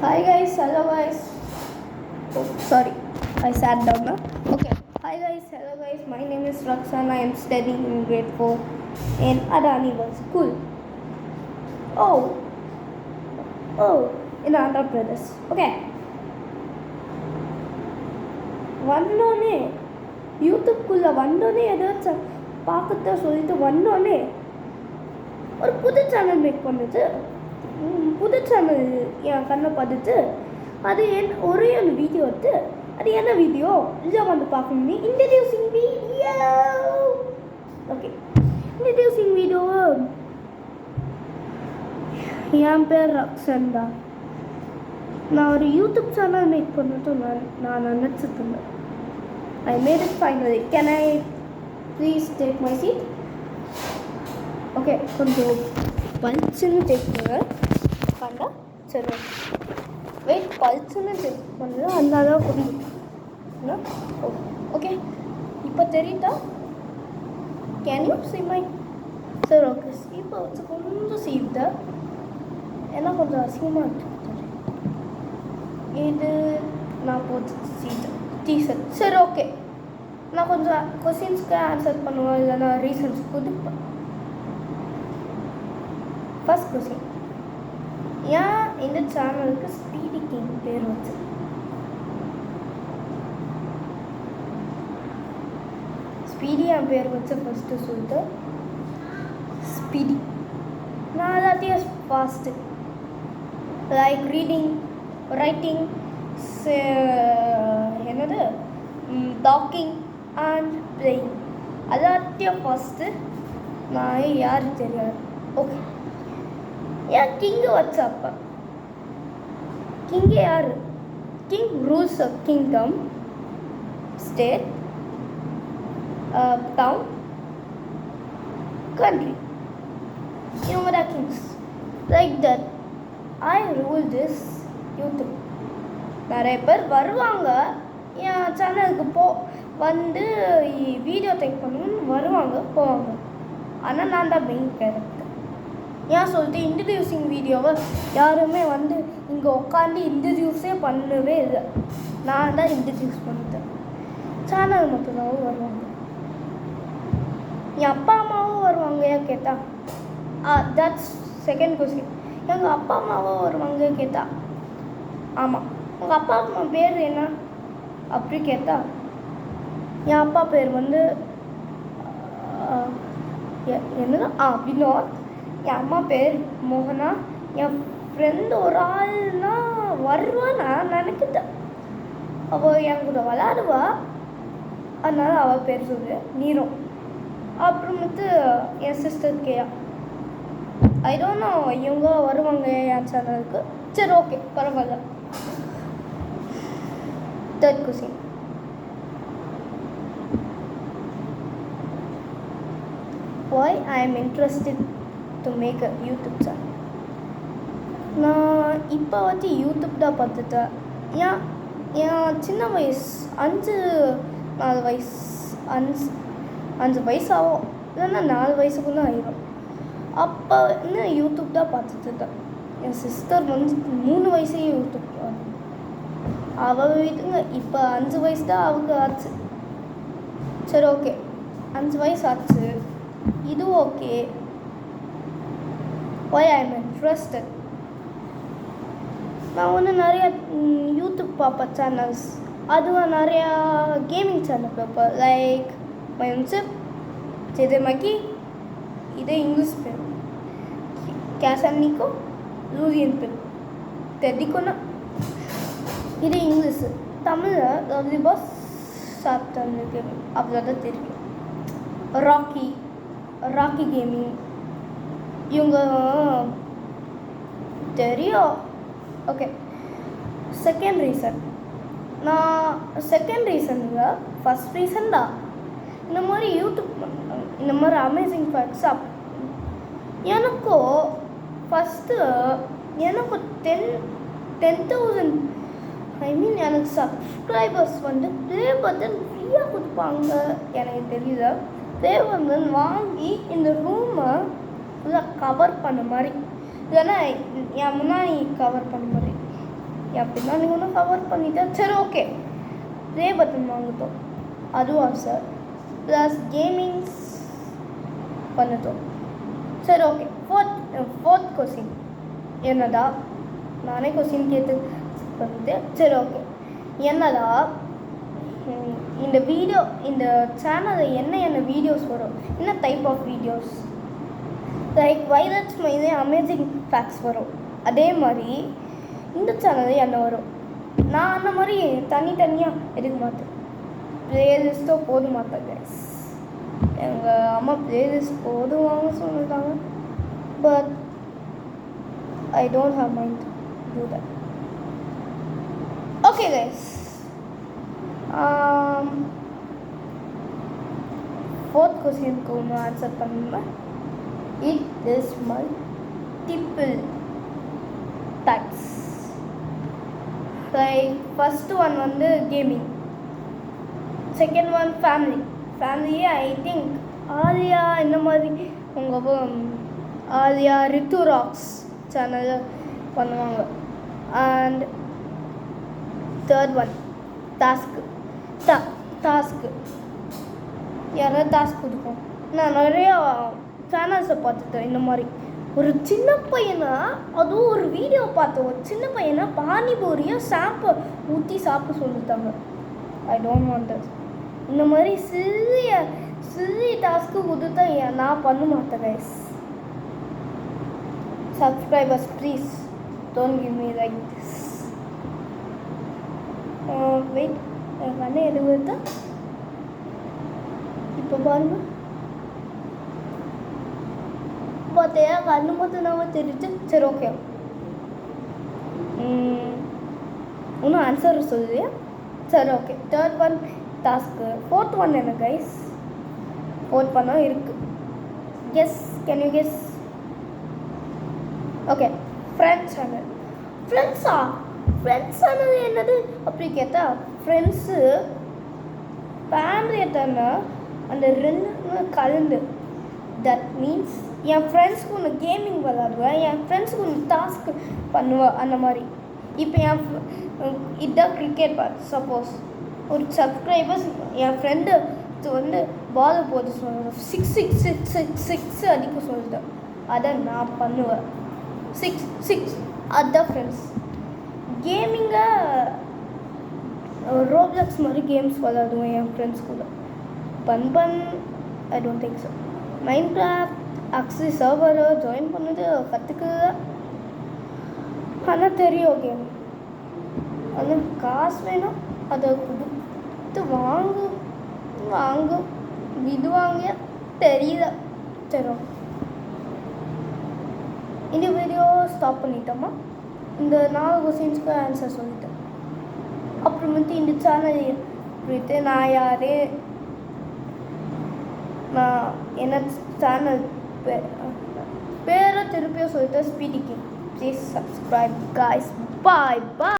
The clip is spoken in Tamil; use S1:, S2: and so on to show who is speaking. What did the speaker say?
S1: Hi guys, hello guys. Oh, sorry, I sat down now. Okay. Hi guys, hello guys. My name is Rakshan. I am studying in grade 4 in Adaniwal School. Oh, in Andhra Pradesh. Okay. வந்தோடனே யூடியூப்குள்ளே வந்தோடனே ஏதாச்சும் பார்க்கத்த சொல்லிட்டு வந்தோடனே ஒரு புது சேனல் மேக் பண்ணுது. புது சேனல் என் கண்ணை பார்த்துட்டு அது ஒரே ஒரு வீடியோ எடுத்து அது என்ன வீடியோ இல்லை வந்து பார்க்கணும். Introducing video. Okay, introducing video. என் பேர் ரக்ஷன் தான். நான் ஒரு யூடியூப் சேனல் மேக் பண்ணட்டும் நான் நினச்சிட்டு இருந்தேன். I made it finally. Can I please take my seat? Okay, கொஞ்சம் பல்ச்சுன்னு டேக் பண்ணுங்க கண்டா. சரி, வெயிட், பல்ச்சுன்னு டேக் பண்ணுங்க, அதனால தான் புரியும். ஓகே, இப்போ தெரியுதா? Can you see my? சரி, ஓகே, இப்போ வச்சு கொஞ்சம் சீவிட்டா ஏன்னா கொஞ்சம் அசிங்கமாக இருக்கு. இது நான் போட்டு சீட்டு டீஷர்ட். சரி, ஓகே, நான் கொஞ்சம் கொஸ்டின்ஸ்க்கு ஆன்சர் பண்ணுவேன், இல்லைன்னா ரீசன்ஸ் கொடுப்பேன். ஃபர்ஸ்ட் கொஸ்டின், ஏன் இந்த சேனலுக்கு ஸ்பீடி கிங் பேர் வச்சு? ஸ்பீடி என் பேர் வச்சு ஃபஸ்ட்டு சொல்லிட்டு ஸ்பீடி. நான் எல்லாத்தையும் ஃபாஸ்ட்டு, லைக் ரீடிங், ரைட்டிங், என்னது, டாக்கிங் அண்ட் பிளேயிங், எல்லாத்தையும் ஃபஸ்ட்டு. நான் யார் தெரியாது. ஓகே, ஏன் கிங்கு வச்சப்ப? கிங்கு யார்? King rules a kingdom, state, town, country. இவங்க தான் kings. Like that I rule this YouTube. நிறைய பேர் வருவாங்க என் சேனலுக்கு வந்து வீடியோ டேக் பண்ணணும்னு வருவாங்க, போவாங்க. ஆனால் நான் தான் மெயின் கேரக்டர். ஏன் சொல்லிட்டு இன்ட்ரடியூசிங் வீடியோவை யாருமே வந்து இங்கே உட்காந்து இன்ட்ரடியூஸே பண்ணவே இல்லை. நான் தான் இன்ட்ரடியூஸ் பண்ணிட்டேன். சேனல் மட்டும்தான் வருவாங்க. என் அப்பா அம்மாவும் வருவாங்க. ஏன் கேட்டா தட்ஸ் செகண்ட் கொஸ்டின். எங்கள் அப்பா அம்மாவும் வருவாங்க கேட்டா ஆமாம். உங்கள் அப்பா அம்மா பேர் என்ன அப்படி கேட்டா என் அப்பா பேர் வந்து என்னன்னா வினோத். என் அம்மா பேர் மோகனா. என் ஃப்ரெண்டு ஒரு ஆள்னா வருவான் நான் நினைக்கிட்டேன். அவள் என் கூட விளாடுவா, அதனால அவள் பேர் சொல்லு நீரோ. அப்புறமேட்டு என் sister Keya. I don't know இவங்க வருவாங்க என் சேனலுக்கு. சரி, ஓகே, பரவாயில்ல. Third question, why I am interested to make a YouTube channel. நான் இப்போ வந்து யூடியூப் தான் பார்த்துட்டேன். ஏன் சின்ன வயசு 4 வயசு 5 வயசு ஆகும், இல்லைன்னா 4 வயசுக்குள்ளே ஆயிடும். அப்போ இன்னும் யூடியூப் தான் பார்த்துட்டுருக்கேன். என் சிஸ்டர் வந்து 3 வயசே யூடியூப் அவள் வீட்டுங்க. இப்போ 5 வயசு தான் அவங்க ஆச்சு. சரி, ஓகே, 5 வயசு ஆச்சு, இது okay. why I am interested. நான் ஒன்று நிறைய யூடியூப் பார்ப்பேன் சேனல்ஸ். அதுவும் நிறையா கேமிங் சேனல் பார்ப்பேன். லைக் மைன்சிப், ஜெதமக்கி, இது இங்கிலீஷ் பேர், கேசன்னிக்கோ, லூரியன் பேர், தெதிக்கோனா, இது இங்கிலீஷு. தமிழில் லவ்லி பாஸ் சாப்பிட்டு கேமிங் அவ்வளோதான் தெரியும். ராக்கி கேமிங், இவங்க தெரியும். ஓகே, செகண்ட் ரீசன், நான் செகண்ட் ரீசனுங்க ஃபஸ்ட் ரீசன் தான் இந்த மாதிரி யூடியூப் இந்த மாதிரி அமேசிங் ஃபேக்ட்ஸ் எனக்கும் ஃபஸ்ட்டு எனக்கு 10,000 எனக்கு சப்ஸ்கிரைபர்ஸ் வந்து ப்ளே பட்டன் ஃப்ரீயாக கொடுப்பாங்க. எனக்கு தெரியல. ப்ளே பட்டன் வாங்கி இந்த ரூமை ஃபுல்லாக கவர் பண்ண மாதிரி, இல்லைன்னா என் முன்னாடி கவர் பண்ண மாதிரி என் பின்னாடி ஒன்றும் கவர் பண்ணிட்டேன். சரி ஓகே, ப்ளே பட்டன் வாங்கிட்டோம், அதுவும் ஆசை. ப்ளஸ் கேமிங்ஸ் பண்ணிட்டோம். சரி ஓகே, ஃபோர்த் கொஸ்டின் என்னடா, நானே கொஸ்டின் கேட்டு பண்ணிட்டேன். சரி ஓகே, என்னடா இந்த வீடியோ, இந்த சேனலில் என்ன வீடியோஸ் வரும், என்ன டைப் ஆஃப் வீடியோஸ், லைக் வைரட்ஸ் மைதே அமேசிங் ஃபேக்ட்ஸ் வரும். அதே மாதிரி இந்த சேனலில் என்ன வரும். நான் அந்த மாதிரி தனித்தனியாக எடுக்க மாட்டேன், ப்ளேலிஸ்ட்டோ போட மாட்டேன் கைஸ். எங்கள் அம்மா ப்ளேலிஸ்ட் போடுவாங்க சொல்லிட்டாங்க, but I don't have mind to do that. Okay guys, fourth question को मैं आंसर करूँगा. It is multiple types. Like first one வந்து gaming, second one family. I think Alia இந்த மாதிரி உங்கள் ஆலியா ரித்து ராக்ஸ் சேனலில் பண்ணுவாங்க. அண்ட் தேர்ட் ஒன் டாஸ்க்கு யாராவது டாஸ்க் கொடுக்கும். நான் நிறையா சேனல்ஸை பார்த்துட்டேன். இந்த மாதிரி ஒரு சின்ன பையனா, அதுவும் ஒரு வீடியோ பார்த்தேன், ஒரு சின்ன பையனா பானிபூரியை ஷாம்பை ஊற்றி சாப்பிட சொல்லிட்டாங்க. I don't want that. இந்த மாதிரி சிறிய டாஸ்க்கு கொடுத்தா நான் பண்ண மாட்டேன் guys. Subscribers please don't give me like this. Wait, கண்ணை எடுத்து இப்போ பாருங்க, பார்த்தியா கண்ணு மட்டும் நம்ம தெரிஞ்சு. சரி ஓகே, இன்னும் ஆன்சர் சொல்லுவியா? சரி okay, third one task. Fourth one என்ன கைஸ்? ஃபோர்த் ஒன்னும் இருக்குது. Guess, can you guess? Okay, friends channel. Friends channel என்னது அப்படி கேட்டால், ஃப்ரெண்ட்ஸு ஃபேமிலியை தானே, அந்த ரெண்டு கலந்து. தட் மீன்ஸ் என் ஃப்ரெண்ட்ஸ்க்கு ஒன்று கேமிங் விளாடுவேன், என் ஃப்ரெண்ட்ஸுக்கு ஒன்று டாஸ்க்கு பண்ணுவேன். அந்த மாதிரி இப்போ இதுதான் கிரிக்கெட் பார்ட். சப்போஸ் ஒரு சப்ஸ்கிரைபர்ஸ் என் ஃப்ரெண்டு வந்து பால் போட்டு சொல்லுவேன், சிக்ஸ் அடிக்க சொல்லிட்டேன், அதை நான் பண்ணுவேன். சிக்ஸ் அதுதான் ஃப்ரெண்ட்ஸ். கேமிங்கை ரோப்ளக்ஸ் மாதிரி கேம்ஸ் விளாடுவேன் என் ஃப்ரெண்ட்ஸ் கூட. But I don't think so. Minecraft actually சர்வரை ஜாயின் பண்ணது கற்றுக்குது, ஆனால் தெரியும் கேம். அது காசு வேணும், அதை கொடுத்து வாங்க விடுவாங்க தெரியல. சரி, இந்த வீடியோ ஸ்டாப் பண்ணிட்டோமா? இந்த 4 கொஸ்டின்ஸ்க்கு ஆன்சர் சொல்லிட்டேன். அப்புறமேட்டு இந்த சேனல் போயிட்டு நான் என்ன சேனல் பேரை திருப்பியும் சொல்லிட்டேன், speedy king. Please subscribe guys. Bye.